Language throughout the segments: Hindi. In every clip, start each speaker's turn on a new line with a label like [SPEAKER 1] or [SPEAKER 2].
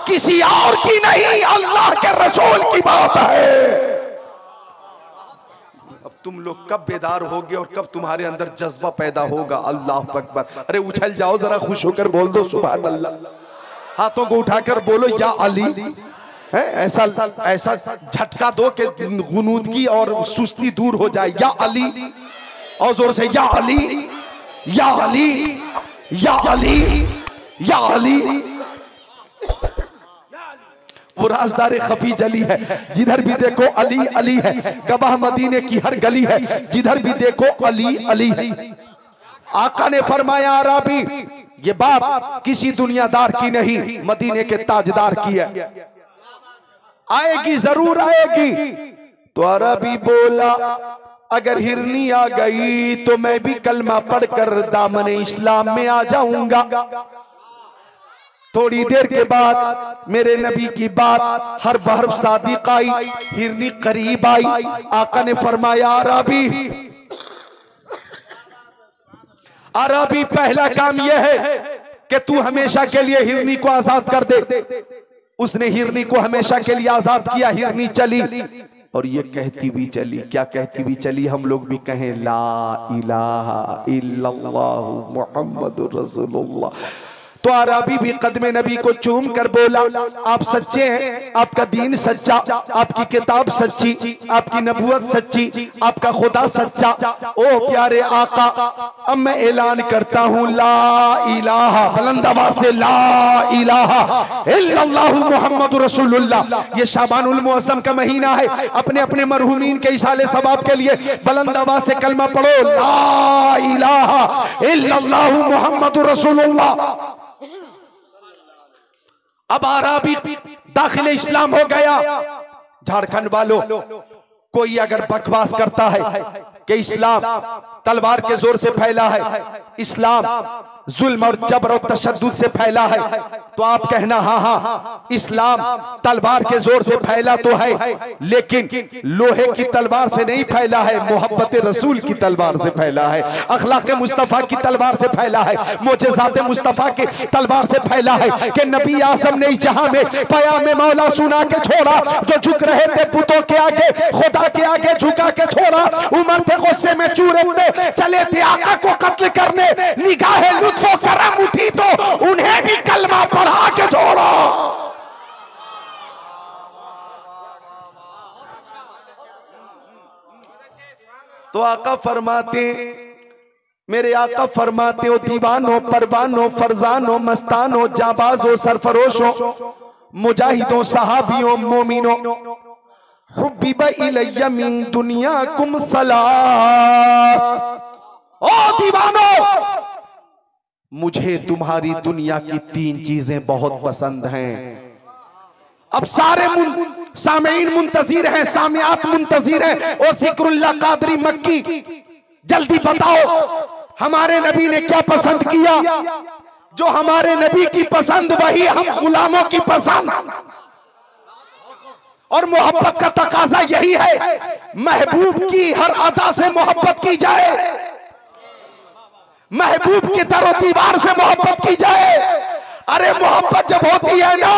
[SPEAKER 1] किसी और की नहीं, अल्लाह के रसूल की बात है। अब तुम लोग कब बेदार होगे और कब तुम्हारे अंदर जज्बा पैदा होगा? अल्लाह अकबर। अरे उछल जाओ जरा, खुश होकर बोल दो सुभान अल्लाह। हाथों को उठाकर बोलो या अली। है ऐसा ऐसा झटका दो कि गुनूदगी और सुस्ती दूर हो जाए। या अली, और जोर से या अली, या अली, या अली, या अली। वो राजदार खफी जली है, जिधर भी देखो अली अली है। गवाह मदीने की हर गली है, जिधर भी देखो अली अली है। आका ने फरमाया अरबी, ये बात किसी दुनियादार की नहीं, मदीने के ताजदार की है। आएगी, जरूर आएगी। तो अरबी बोला अगर हिरनी आ गई तो मैं भी कलमा पढ़कर दामन इस्लाम में आ जाऊंगा। थोड़ी देर के बाद मेरे नबी की बात हर बहर सादिक आई, हिरनी करीब आई। आका ने फरमाया अरबी, अरबी पहला काम यह है कि तू हमेशा के लिए हिरनी को आजाद कर दे। उसने हिरनी को हमेशा के लिए आजाद किया। हिरनी चली और ये कहती भी चली। क्या कहती भी चली? हम लोग भी कहें ला इलाहा इल्लल्लाह मुहम्मदुर रसूलुल्लाह। तो अरबी भी कदमे नबी को चूम कर बोला आप सच्चे हैं, आपका दीन सच्चा, आपकी किताब सच्ची, आपकी नबूवत सच्ची, आपका खुदा सच्चा। ओ प्यारे आका, अब मैं ऐलान करता हूँ ला इलाहा, बुलंद आवाज से ला इलाहा इल्लल्लाह मुहम्मदुर रसूलुल्लाह। ये शाबानुल मुअज़्ज़म का महीना है। अपने अपने मरहूमीन के इसाले सवाब के लिए बुलंद आवाज से कलमा पढ़ो ला इलाहा इल्लल्लाह मुहम्मदुर रसूलुल्लाह। अब अरबी दाखिल इस्लाम हो गया। झारखंड वालों, कोई अगर बकवास करता है कि इस्लाम तलवार के जोर से फैला है, इस्लाम जुल्म और जबर और तशद्दुद से फैला है, तो आप कहना हाँ हाँ इस्लाम तलवार के जोर से फैला तो है, लेकिन लोहे की तलवार से नहीं फैला है, मोहब्बत रसूल की तलवार से फैला है, अखलाक मुस्तफा की तलवार से फैला है, मोजेज़ात मुस्तफा की तलवार से फैला है कि नबी आज़म ने जहां में पयाम मौला सुना के छोड़ा। जो झुक रहे थे पुतों के आगे, खुदा के आगे झुका के छोड़ा। उमर थे गुस्से में चूरे में चले थे आका को कत्ल करने, निगाहे लुत्फो करम उठी तो उन्हें भी कलमा पढ़ा के छोड़ा। तो आका फरमाते, मेरे आका फरमाते हो दीवानों परवानों फरजानों मस्तानों जाबाजों सरफरोशों मुजाहिदों सहाबियों मोमिनों हुब्बिबा इलैया मिन दुनियाकुम सलास। ओ दीवानो, मुझे तुम्हारी दुनिया की 3 चीजें बहुत पसंद हैं। अब सारे सामीन मुंतजिर हैं, सामियात मुंतजिर हैं। ओ जिक्रुल्लाह कादरी मक्की, जल्दी बताओ हमारे नबी ने क्या पसंद किया? जो हमारे नबी की पसंद वही हम गुलामों की पसंद। और मोहब्बत का तकाजा यही है, महबूब की हर अदा से मोहब्बत की जाए, महबूब की दरो दीवार से मोहब्बत की जाए। अरे मोहब्बत जब होती है ना,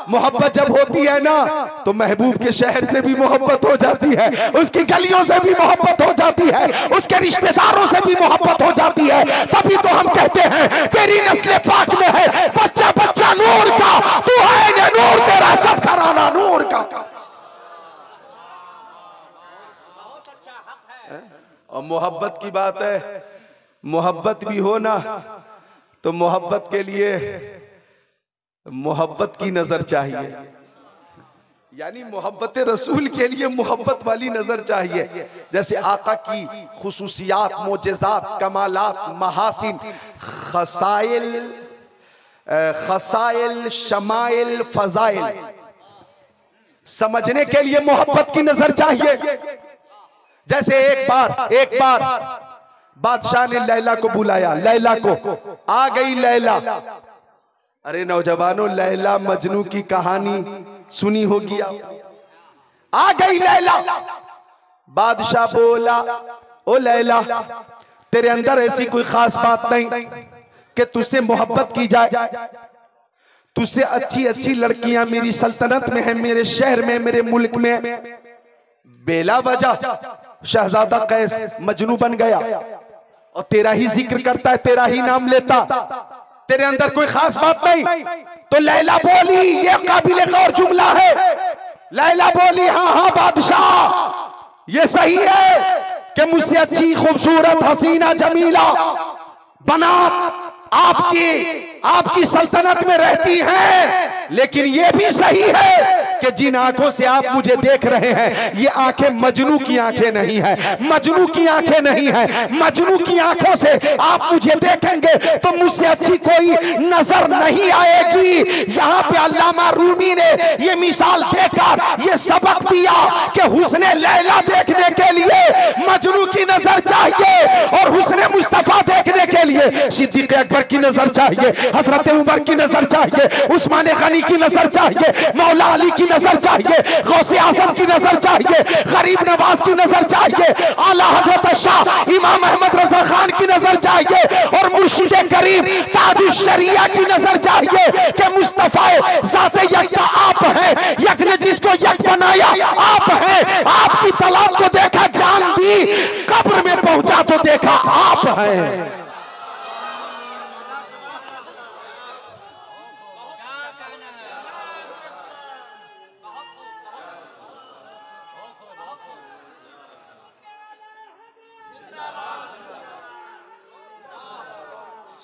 [SPEAKER 1] मोहब्बत जब होती है ना, तो महबूब के शहर से भी मोहब्बत हो जाती है, उसकी गलियों से भी मोहब्बत हो जाती है, उसके रिश्तेदारों से भी मोहब्बत हो जाती है। तभी तो हम कहते हैं तेरी नस्ल पाक में है बच्चा बच्चा नूर का, तू है नूर, तेरा सब घराना नूर का। और मोहब्बत की बात है, मोहब्बत भी हो ना तो मोहब्बत के लिए मोहब्बत की नजर चाहिए, यानी मोहब्बत रसूल के लिए मोहब्बत वाली नजर चाहिए। जैसे आका की खुसूसियात, मोजेज़ात, कमालात, महासिन, खसाइल, खसाइल, शमाइल, फजाइल समझने के लिए मोहब्बत की नजर चाहिए। जैसे एक बार बादशाह ने लैला को बुलाया, लैला को, आ गई लैला। अरे नौजवानों, लैला मजनू की कहानी सुनी होगी, आ गई लैला। बादशाह बोला ओ लैला, तेरे अंदर ऐसी कोई खास बात नहीं कि तुझसे मोहब्बत की जाए? तुझसे अच्छी अच्छी लड़कियां मेरी सल्तनत में है, मेरे शहर में, मेरे मुल्क में। बेला वजह शहजादा कैस मजनू बन गया और तेरा ही जिक्र करता है, तेरा ही नाम लेता, तेरे अंदर कोई खास बात नहीं। तो लैला बोली, ये काबिल गौर जुमला है। लैला बोली, हाँ हाँ बादशाह, ये सही है कि मुझसे अच्छी खूबसूरत हसीना जमीला बना आपकी सल्तनत में रहती हैं, लेकिन ये भी सही है कि जिन आंखों से आप मुझे देख रहे हैं, ये आंखें मजनू की आंखें नहीं है, मजनू की आंखें नहीं है। मजनू की आंखों से आप मुझे देखेंगे तो मुझसे अच्छी कोई नजर नहीं आएगी। यहाँ पे अल्लामा रूमी ने ये मिसाल देकर ये सबक दिया कि हुस्ने लैला देखने के लिए मजनू की नजर चाहिए और हुस्ने मुस्तफा देखने के लिए सिद्दीक अकबर की नजर चाहिए, हजरत उमर की नजर चाहिए, उस्मान गनी की नजर चाहिए, मौला अली की नजर चाहिए, गौसे आजम की नजर चाहिए, गरीब नवाज की नजर चाहिए, आला हजरत शाह इमाम अहमद रजा खान की नजर चाहिए और मुर्शिद करीम ताजुश शरिया की नजर चाहिए कि मुस्तफा ज़ाते यक आप हैं, यक ने जिसको यक बनाया आप हैं। आपकी तलाब को देखा जान दी, कब्र में पहुंचा तो देखा आप हैं।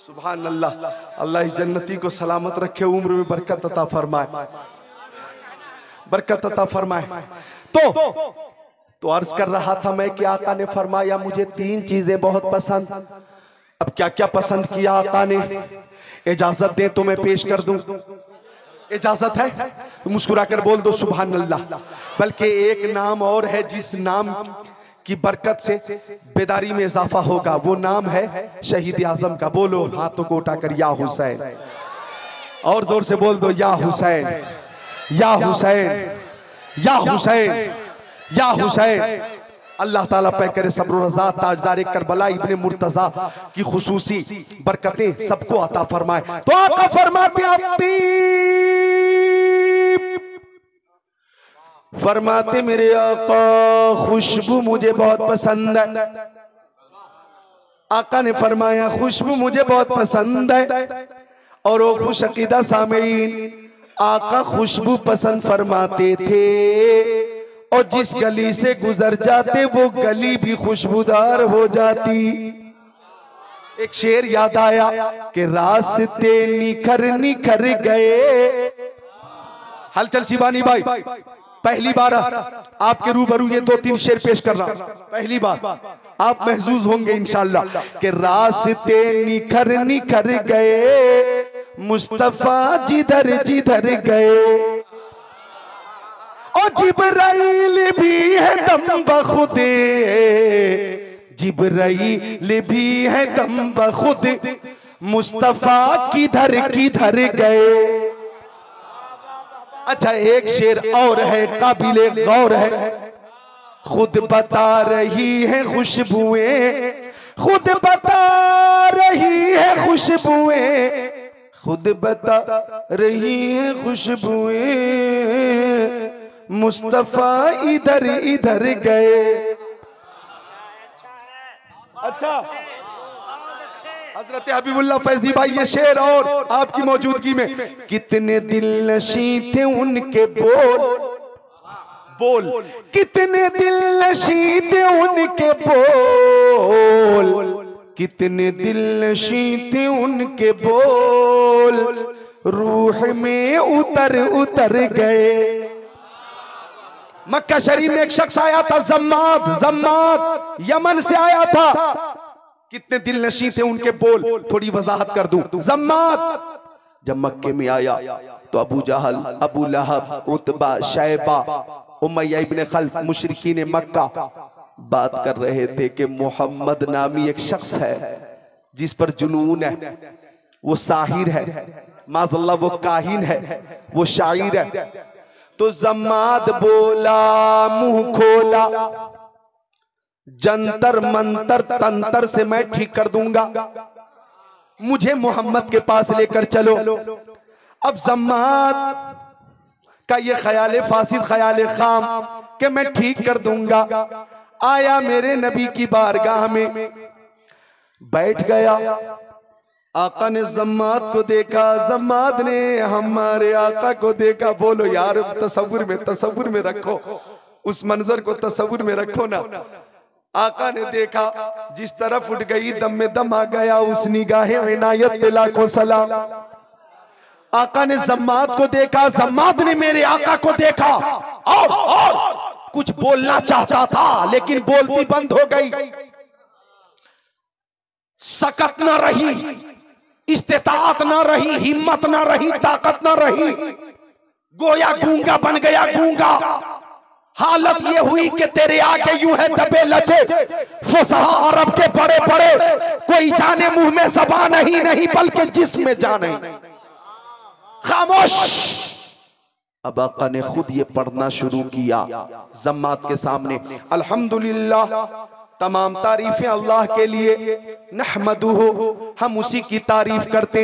[SPEAKER 1] सुभान अल्लाह, अल्लाह इस जन्नती को सलामत रखे, उम्र में बरकत अता फरमाए, बरकत अता फरमाए। तो अर्ज कर रहा था मैं कि आका ने फरमाया मुझे 3 चीजें बहुत पसंद। अब क्या क्या पसंद किया आका ने, इजाजत दे तो मैं पेश कर दूं। इजाजत है तो मुस्कुरा कर बोल दो सुभान अल्लाह। बल्कि एक नाम और है जिस नाम की बरकत से बेदारी में इजाफा होगा, वो नाम है शहीद आजम का। बोलो हाथों को उठाकर या हुसैन, और जोर से बोल दो या हुसैन, या हुसैन, या हुसैन, या हुसैन। अल्लाह ताला पे करे सब्र रज़ा, ताजदार करबला इब्ने मुर्तजा की खुसूसी बरकतें सबको अता फरमाए। तो आका फरमाते फरमाते मेरे आका खुशबू मुझे बहुत पसंद है। आका ने फरमाया खुशबू मुझे बहुत पसंद है। और वो खुश अकीदा सामीन, आका खुशबू पसंद फरमाते थे और जिस गली से गुजर जाते वो गली भी खुशबूदार हो जाती। एक शेर याद आया कि रास्ते निखर निखर गए। हलचल शिवानी भाई, पहली बार आपके रूबरू ये 2-3 शेर पेश कर रहा, पहली बार आप महसूस होंगे इंशाअल्लाह कि रास्ते निखर निखर गए, मुस्तफा जिधर जिधर गए। और जिब्राइल भी है दम बखुदे, जिब्राइल भी है दम बखुद, मुस्तफा किधर किधर गए। अच्छा एक शेर और है काबिले गौर है। खुद बता रही है खुशबुएं, खुद बता रही है खुशबुएं, खुद बता रही है खुशबुएं, मुस्तफा इधर इधर गए। अच्छा हजरत हबीबुल्लाह फैजी भाई ये शेर और आपकी मौजूदगी में, कितने दिल नशी थे उनके बोल, बोल कितने दिल नशी थे उनके बोल, कितने दिल नशी थे उनके बोल, रूह में उतर उतर गए। मक्का शरीफ में एक शख्स आया था, जम्माद, जम्माद यमन से आया था। कितने दिल नशी थे उनके बोल, थोड़ी वजाहत कर दूं। जम्माद जब मक्के में आया तो अबू जहल, अबू लहब, उतबा, शैबा, उमय्या इब्ने खल्फ, मुशरिकीन मक्का बात कर रहे थे कि मोहम्मद नामी एक शख्स है जिस पर जुनून है, वो साहिर है, माज़अल्लाह वो काहिन है, वो शायर है। तो जम्माद बोला मुंह खोला, जंतर मंतर तंतर से मैं ठीक कर दूंगा, मुझे मोहम्मद के पास लेकर चलो। अब जम्माद का ये ख्याल फासिद, ख्याल खाम कि मैं ठीक कर दूंगा, आया मेरे नबी की बारगाह में, बैठ गया। आका ने जम्माद को देखा, जम्माद ने हमारे आका को देखा। बोलो यार, तसव्वुर में रखो, उस मंजर को तसव्वुर में रखो ना। आका ने देखा, जिस तरफ उठ गई दम में दम आ गया। उस निगाहे इनायत पे लाखों सलाम। आका ने जम्माद को देखा, जम्माद ने मेरे आका को देखा और कुछ बोलना चाहता था लेकिन बोलती बंद हो गई। सकत न रही, इस्तेताअत न रही, हिम्मत न रही, ताकत न रही, गोया गूंगा बन गया, गूंगा। हालत ये हुई कि तेरे आगे यूं है दबे लचे फुसहा अरब के बड़े बड़े, कोई जाने मुंह में ज़बान नहीं बल्कि जिस्म में जान नहीं। खामोश। अब आका ने खुद ये पढ़ना शुरू किया जम्मात के सामने, अल्हम्दुलिल्लाह, तमाम तारीफें अल्लाह के लिए, नहमदुहु, हम उसी की तारीफ करते,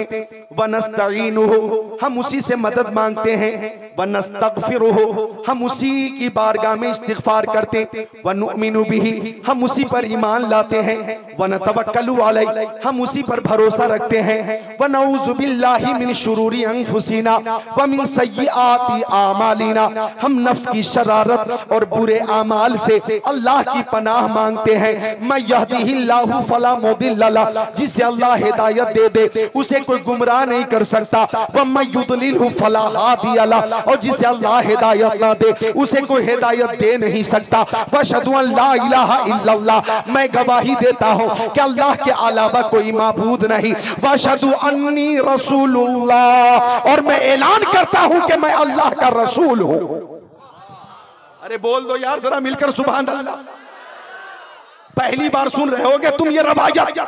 [SPEAKER 1] वनस्तईनुहु, हम उसी से मदद मांगते हैं, वनस्तगफिरुहु, हम उसी की बारगाह में इस्तिगफार करते, वनुमिनु बिही, हम उसी पर ईमान लाते हैं, वनतवक्कलु अलैहि, हम उसी पर भरोसा रखते हैं, वनऊज़ु बिल्लाहि मिन शुरूरि अनफुसिना व मिन सय्यिआति आमालिना, हम नफ्स की शरारत और बुरे आमाल से अल्लाह की पनाह मांगते हैं। मैं यहदिहिल्लाहु फला मुदिल्ल लह, जिसे अल्लाह हिदायत दे दे उसे कोई गुमराह नहीं कर सकता। व मैं युदलिलहु फला हादिय लह, और जिसे अल्लाह हिदायत ना दे उसे कोई हिदायत दे नहीं सकता। वअशहदु अन ला इलाहा इल्लल्लाह, मैं गवाही देता हूँ कि अल्लाह के अलावा कोई माबूद नहीं। वअशहदु अन्नी रसूलुल्लाह, और मैं ऐलान करता हूँ कि मैं अल्लाह का रसूल हूँ। अरे बोल दो यार जरा मिलकर सुभान अल्लाह। पहली बार सुन रहे होगे तुम ये रवायत,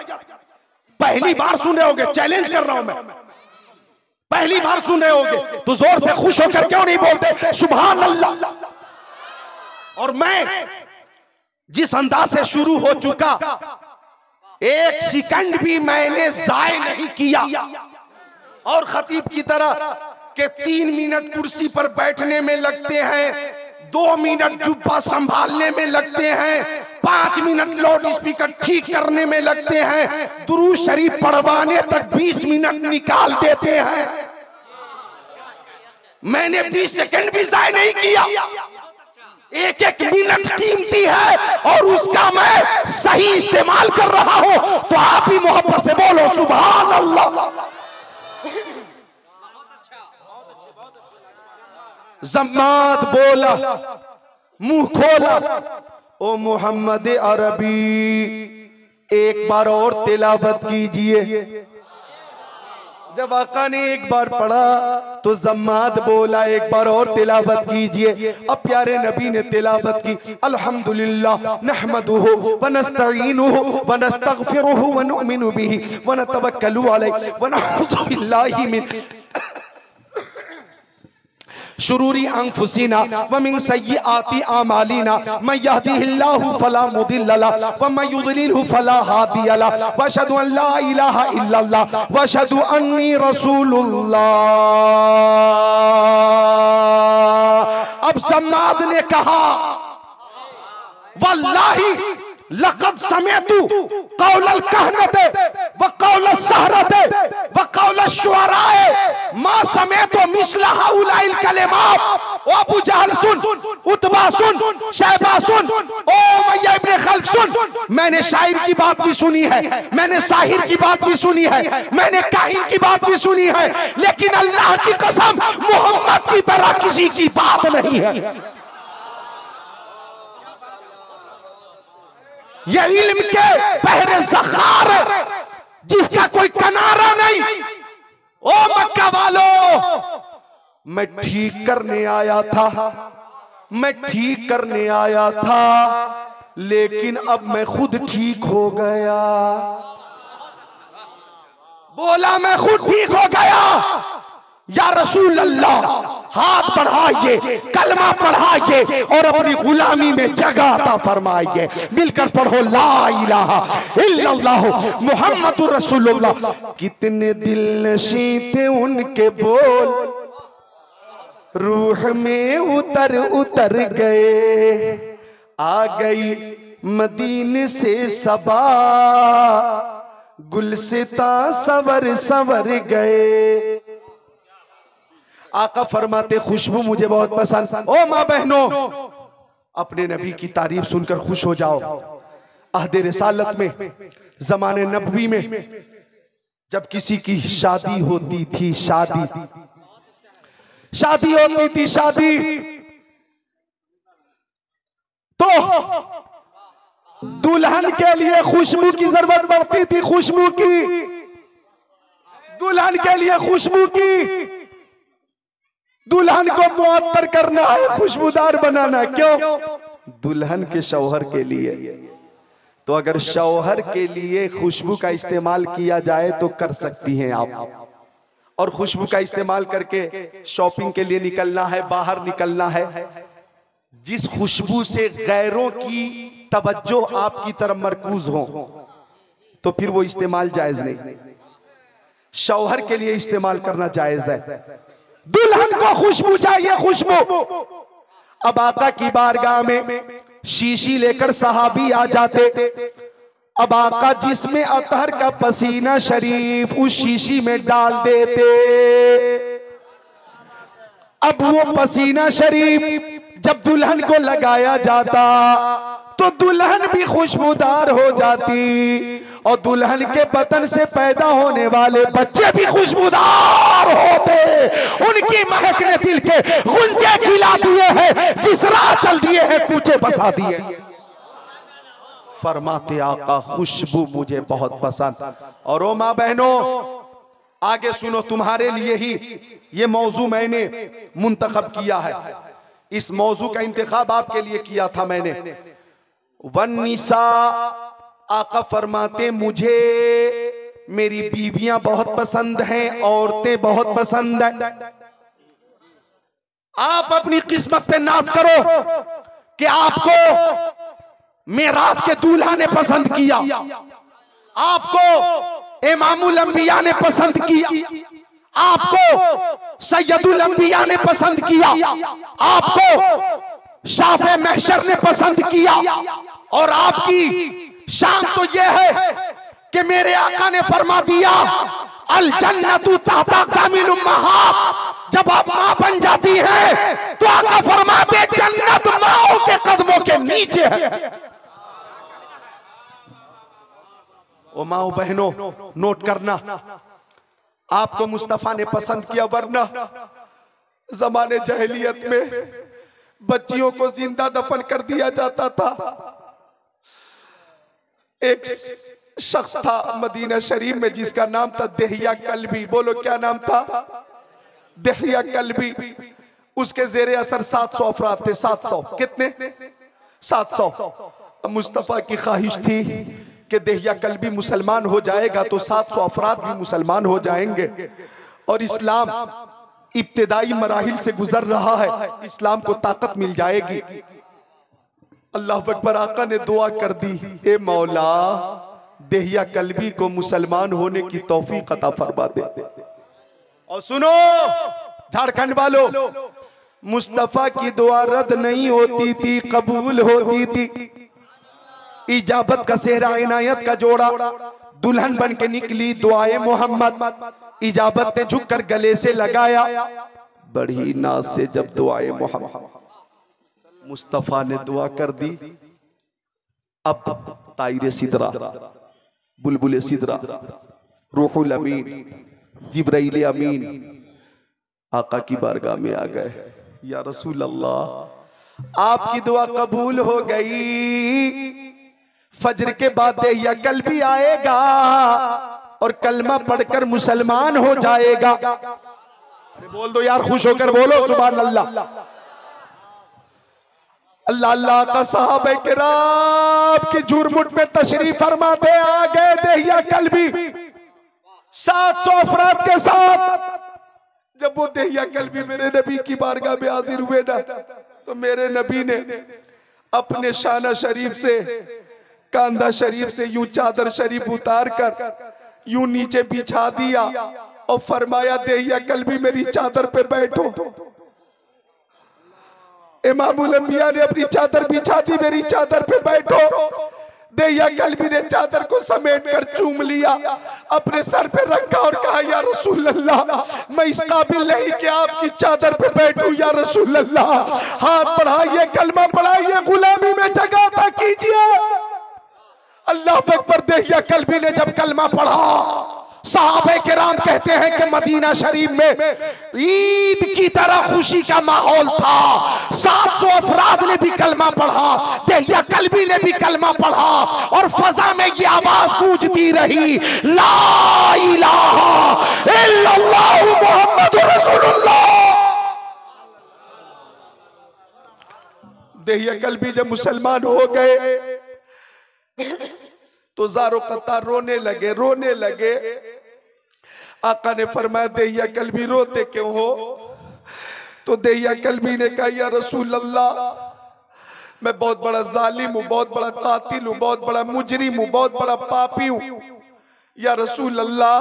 [SPEAKER 1] पहली बार सुन रहे होगे, चैलेंज कर रहा हूं मैं, पहली बार सुन रहे होगे तो जोर से खुश होकर क्यों नहीं बोलते सुभान अल्लाह। और मैं जिस अंदाज से शुरू हो चुका, एक सेकंड भी मैंने जाय नहीं किया, और खतीब की तरह के 3 मिनट कुर्सी पर बैठने में लगते हैं, 2 मिनट जुब्बा संभालने में लगते हैं, 5 मिनट लाउड स्पीकर ठीक करने में लगते हैं, दुरूद शरीफ पढ़वाने तक 20 मिनट निकाल देते हैं। मैंने 20 सेकंड भी जाया नहीं किया। एक एक मिनट कीमती है और उसका मैं सही इस्तेमाल कर रहा हूं। तो आप भी मोहब्बत से बोलो सुभान अल्लाह। जम्मात बोला, मुंह खोला, ओ मोहम्मद अरबी एक बार और तिलावत कीजिए। जब आका ने एक बार पढ़ा तो जम्मात बोला एक बार और तिलावत कीजिए। अब प्यारे नबी ने तिलावत की, अल्हम्दुलिल्लाह नहमदुहु व नस्तईनुहु व नस्तगफिरुहु व नुमिनु बिही व नतवक्कलु अलैहि व नऊज़ु बिल्लाहि मिन शुरूरी अनफुसिना व मिन सय्यिआति आमालिना, मैं यहदिहिल्लाहु फला मुदिल्ल लह व मैं युद्लिलहु फला हादिय लह, व अशहदु अन ला इलाहा इल्लल्लाह व अशहदु अन्नी रसूलुल्लाह। अब सम्माद ने कहा, वल्लाही लक़द समिअतु क़ौलल कहनते व क़ौलस सहरते व क़ौलश शुअराए मा समिअतु मिस्ला हाउलाइल कलिमात। ओ अबू जहल सुन, उतबा सुन, शैबा सुन, ओ उमय्या इब्न खल्फ सुन। मैंने शायर की बात भी सुनी है, मैंने साहिर की बात भी सुनी है, मैंने काहिन की बात भी सुनी है, लेकिन अल्लाह की कसम मोहम्मद की तरह किसी की बात नहीं है। ये इल्म के पहरे ज़खार जिसका कोई किनारा नहीं। ओ मक्का वालों, मैं ठीक करने आया था, मैं ठीक करने आया था, लेकिन अब मैं खुद ठीक हो गया। बोला मैं खुद ठीक हो गया। या रसूल अल्लाह, हाथ बढ़ाइए, कलमा पढ़ाइए और अपनी गुलामी में जगह अता फरमाइए। मिलकर पढ़ो ला इलाहा इल्लल्लाह मुहम्मदुर रसूलुल्लाह। कितने दिल नशीं थे उनके बोल, रूह में उतर उतर गए। आ गई मदीने से सबा, गुलसिता सवर सवर गए। आका फरमाते खुशबू मुझे बहुत पसंद। ओ माँ बहनों, अपने नबी की तारीफ सुनकर खुश हो जाओ। अहदे रिसालत में, जमाने नबवी में, जब किसी की शादी होती थी, शादी होती थी, शादी, तो दुल्हन के लिए खुशबू की जरूरत पड़ती थी। खुशबू की, दुल्हन के लिए खुशबू की। दुल्हन को मुअत्तर करना है, खुशबूदार बनाना। क्यों? दुल्हन के शौहर के लिए। तो अगर शौहर के लिए खुशबू का इस्तेमाल किया जाए तो कर सकती हैं आप। और खुशबू का इस्तेमाल करके शॉपिंग के लिए निकलना है, बाहर निकलना है, जिस खुशबू से गैरों की तवज्जो आपकी तरफ मरकूज हो, तो फिर वो इस्तेमाल जायज नहीं। शौहर के लिए इस्तेमाल करना जायज है। दुल्हन को खुशबू चाहिए, खुशबू। अब आका की बारगाह में शीशी लेकर सहाबी आ जाते। अब आका जिसमें अतहर का पसीना शरीफ उस शीशी में डाल देते। अब वो पसीना शरीफ जब दुल्हन को लगाया जाता तो दुल्हन भी खुशबूदार हो जाती, और दुल्हन के बदन से पैदा होने वाले बच्चे भी खुशबूदार होते। उनकी महक ने दिल के गुंजे खिला दिए हैं, जिस राह चल दिए हैं कूचे बसा दिए। फरमाते आका खुशबू मुझे बहुत पसंद। और ओ माँ बहनों, आगे सुनो, तुम्हारे लिए ही ये मौजू मैंने मुंतखब किया है। इस मौजू का इंतखाब आपके लिए किया था मैंने। वन्निसा, आका फरमाते मुझे मेरी बीवियां बहुत पसंद हैं, औरतें बहुत पसंद हैं। आप अपनी किस्मत पे नाज करो कि आपको मेराज के दूल्हा ने पसंद किया, आपको इमामुल अंबिया ने पसंद किया, आपको सैयदुल अंबिया ने पसंद किया, आपको शाफे महशर ने पसंद किया। और आपकी शान तो यह है कि मेरे आका ने फरमा दिया अल जन्नतु तहता कामिल उम्महात। जब आप मां बन जाती हैं तो आका फरमाते जन्नत माओ के कदमों के नीचे है। ओ माओ बहनों, नोट करना, आपको मुस्तफा ने पसंद किया, वरना जमाने जहलियत में बच्चियों को जिंदा दफन कर दिया जाता था। एक शख्स था मदीना शरीफ में जिसका नाम था दहिया कल्बी। बोलो क्या नाम था? दहिया कल्बी। उसके जेरे असर 700 अफराद थे। 700 कितने? 700। मुस्तफा की ख्वाहिश थी कि दहिया कल्बी मुसलमान हो जाएगा तो 700 अफराद भी मुसलमान हो जाएंगे, और इस्लाम इब्तिदाई मराहिल से गुजर रहा है, इस्लाम को ताकत मिल जाएगी। अल्लाह अकबर। आका ने दुआ कर दी, हे मौला दहिया कल्बी को मुसलमान होने की तौफीक अता फरमा दे। और सुनो झारखंड वालों, मुस्तफा की दुआ रद्द नहीं होती थी, कबूल होती थी। इजाबत का सेहरा, इनायत का जोड़ा, दुल्हन बन के निकली दुआए मोहम्मद। इजाबत ने झुककर गले से लगाया, बड़ी नाज से जब दुआए मोहम्मद मुस्तफा ने दुआ कर दी। अब ताइरे सिदरा, बुलबुल सिदरा, रूहुल अमीन, जिब्राइल अमीन आका की बारगाह में आ गए। या रसूल अल्लाह, आपकी दुआ कबूल हो गई। फजर के बाद दहिया कल्बी आएगा और कलमा पढ़कर मुसलमान हो जाएगा। अरे बोल दो यार, खुश होकर बोलो सुभान अल्लाह। अल्लाह अल्लाह का साहबे किराम की झुरमुट में तशरीफ फरमाते आ गए दहिया कल्बी 700 अफराद के साथ। जब वो दहिया कल्बी मेरे नबी की बारगाह में हाजिर हुए ना, तो मेरे नबी ने अपने शाना शरीफ से, कांधा शरीफ से यूं चादर शरीफ उतार कर यूं नीचे बिछा दिया और फरमाया दहिया कल्बी मेरी चादर पे बैठो। इमामुल अंबिया ने अपनी चादर बिछा दी, मेरी चादर पे बैठो। दहिया कल्बी ने चादर को समेट कर चूम लिया, अपने सर पे रखा और कहा या रसूल अल्लाह, मैं इस काबिल नहीं कि आपकी चादर पे बैठूं या रसूल अल्लाह। हाथ बढ़ाइए, कलमा पढ़ाइए, गुलामी में जगह अता कीजिए। अल्लाह अकबर। दहिया कल्बी ने जब कलमा पढ़ा, साहबे किराम कहते हैं कि मदीना शरीफ में ईद की तरह खुशी का माहौल था। 700 अफराद ने भी कलमा पढ़ा, दहिया कल्बी ने भी कलमा पढ़ा और फजा में ये आवाज गूंजती रही, ला इलाहा इल्लल्लाह मुहम्मदुर रसूलुल्लाह। दहिया कल्बी जब मुसलमान हो गए तो ज़ारो कत्तार रोने लगे। आका ने फरमाया दहिया कल्बी रोते क्यों हो? तो दहिया कल्बी ने कहा या रसूल अल्लाह, मैं बहुत बड़ा जालिम हूँ, बहुत बड़ा कातिल हूँ, बहुत बड़ा मुजरिम हूँ, बहुत बड़ा पापी हूँ। या रसूल अल्लाह,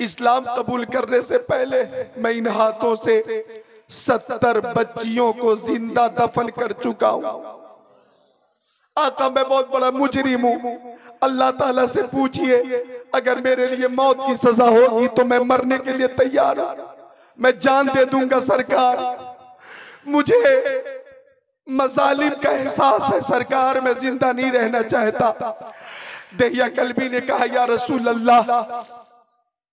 [SPEAKER 1] इस्लाम कबूल करने से पहले मैं इन हाथों से 70 बच्चियों को जिंदा दफन कर चुका हूँ। आका मैं बहुत बड़ा मुजरिम हूँ, अल्लाह ताला से पूछिए अगर मेरे लिए मौत की सजा होगी तो मैं मरने के लिए तैयार हूँ, मैं जान दे दूंगा सरकार। मुझे मजालिम का एहसास है सरकार, मैं जिंदा नहीं रहना चाहता। दहिया कल्बी ने कहा या रसूल अल्लाह,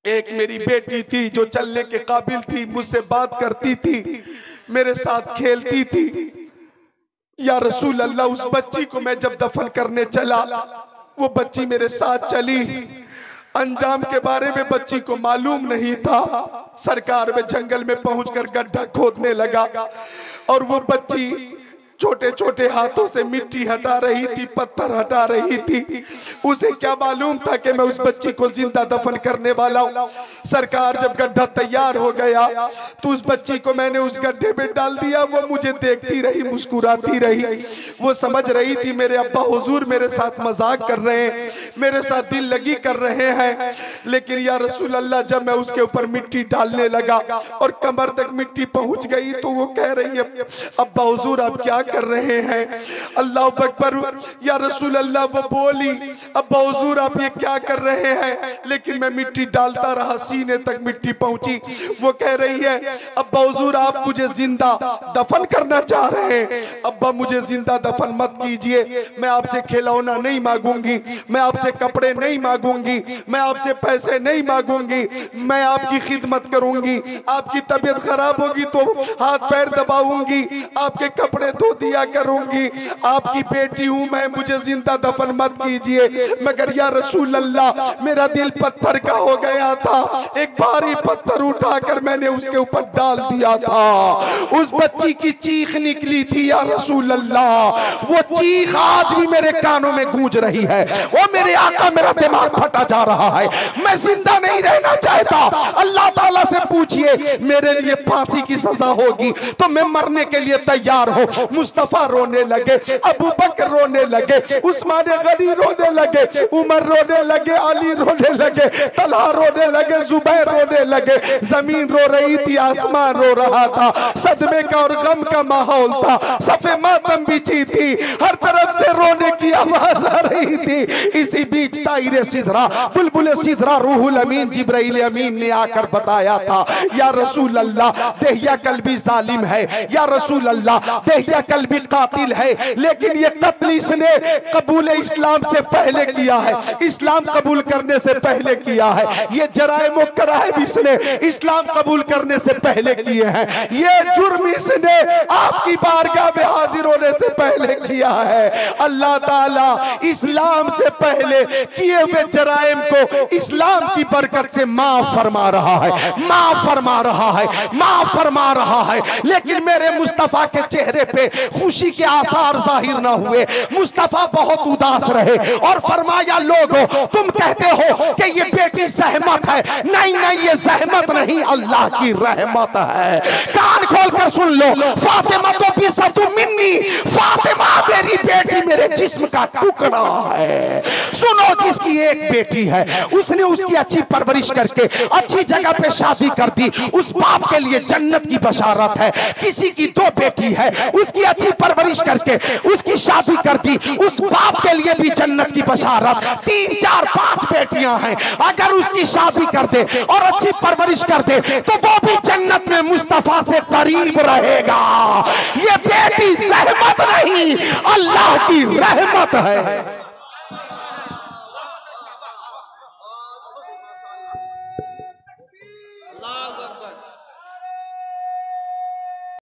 [SPEAKER 1] एक मेरी बेटी थी जो चलने के काबिल थी, मुझसे बात करती थी, मेरे साथ खेलती थी। या रसूल अल्लाह, उस बच्ची को मैं जब दफन करने चला, वो बच्ची मेरे साथ चली। अंजाम के बारे में बच्ची को मालूम नहीं था। सरकार में जंगल में पहुंचकर गड्ढा खोदने लगा और वो बच्ची छोटे छोटे हाथों से मिट्टी हटा रही थी, पत्थर हटा रही थी। उसे क्या मालूम था कि मैं उस बच्ची को जिंदा दफन करने वाला हूँ। सरकार जब गड्ढा तैयार हो गया तो उस बच्ची को मैंने उस गड्ढे में डाल दिया। वो मुझे देखती रही, मुस्कुराती रही। वो समझ रही थी मेरे अब्बा हुजूर मेरे साथ मजाक कर रहे हैं, मेरे साथ दिल लगी कर रहे हैं। लेकिन या रसूल अल्लाह, जब मैं उसके ऊपर मिट्टी डालने लगा और कमर तक मिट्टी पहुंच गई तो वो कह रही है अब्बा हुजूर आप क्या कर रहे हैं? अल्लाह अकबर। या रसूल अल्लाह, वो बोली अब्बा हुजूर आप ये क्या कर रहे हैं? लेकिन मैं मिट्टी डालता रहा, सीने तक मिट्टी पहुंची। वो कह रही है अब्बा हुजूर आप मुझे जिंदा दफन करना चाह रहे हैं। अब्बा मुझे जिंदा दफन मत कीजिए, मैं आपसे खिलौना नहीं मांगूंगी, मैं आपसे कपड़े नहीं मांगूंगी, मैं आपसे पैसे नहीं मांगूंगी, मैं आपकी खिदमत करूंगी। आपकी तबीयत खराब होगी तो हाथ पैर दबाऊंगी, आपके कपड़े धो दिया करूंगी। आपकी बेटी हूं मैं, मुझे जिंदा दफन मत कीजिए। मगर या रसूल अल्लाह, मेरा दिल पत्थर का हो गया था। एक भारी पत्थर उठाकर मैंने उसके ऊपर डाल दिया था। उस बच्ची की चीख निकली थी या रसूल अल्लाह, वो चीख आज भी मेरे कानों में गूंज रही है। वो मेरे आका, मेरा दिमाग फटा जा रहा है, मैं जिंदा नहीं रहना चाहता। अल्लाह ताला से पूछिए मेरे लिए फांसी की सजा होगी तो मैं मरने के लिए तैयार हूं। मुस्तफा रोने लगे, अबू बकर रोने लगे, उस्मान गनी रोने लगे, उमर रोने लगे, अली रोने लगे, तलहा रोने लगे, जुबैर रोने लगे। जमीन रो रही थी, आसमान रो रहा था, सदमे का और गम का माहौल था। सफे मातम बिछी थी, हर तरफ से रोने की आवाज आ रही थी। इसी बीच ताइरे सिदरा, बुलबुल सिदरा, रूहुल अमीन जिब्राइल अमीन ने आकर बताया था या रसूल अल्लाह, दहिया कल्बी जालिम है। या रसूल अल्लाह, दहिया कल्बी कातिल है, लेकिन ये कत्ल इसने कबूल इस्लाम से पहले किया है, इस्लाम कबूल करने से पहले किया है। ये जराइम व कराइम इसने इस्लाम कबूल करने से पहले किए हैं। ये जुर्म इसने आपकी बारगाह में हाजिर होने से पहले किया है। अल्लाह ताला इस्लाम से पहले किए हुए जराइम को इस्लाम की बरकत से माफ फरमा रहा है, माफ फरमा रहा है, माफ फरमा रहा है। लेकिन मेरे मुस्तफा के चेहरे पे खुशी के आसार जाहिर ना हुए। मुस्तफा बहुत उदास रहे और फरमाया लोगों तुम कहते हो कि ये बेटी सहमत है, नहीं नहीं ये सहमत नहीं, अल्लाह की रहमत है। कान खोल कर सुन लो, फातिमा तो बिसतु मिन्नी, फातिमा मेरी बेटी मेरे जिस्म का टुकड़ा है। सुनो, जिसकी एक बेटी है उसने उसकी अच्छी परवरिश करके अच्छी जगह पे शादी कर दी, उस बाप के लिए जन्नत की बशारत है। किसी की दो बेटी है, उसकी अच्छी परवरिश करके उसकी शादी कर दी, उस बाप के लिए भी जन्नत की बशारत। 3 4 5 बेटियां हैं, अगर उसकी शादी कर दे और अच्छी परवरिश कर दे तो वो भी जन्नत में मुस्तफा से करीब रहेगा। ये बेटी सहमत नहीं, अल्लाह की रहमत है।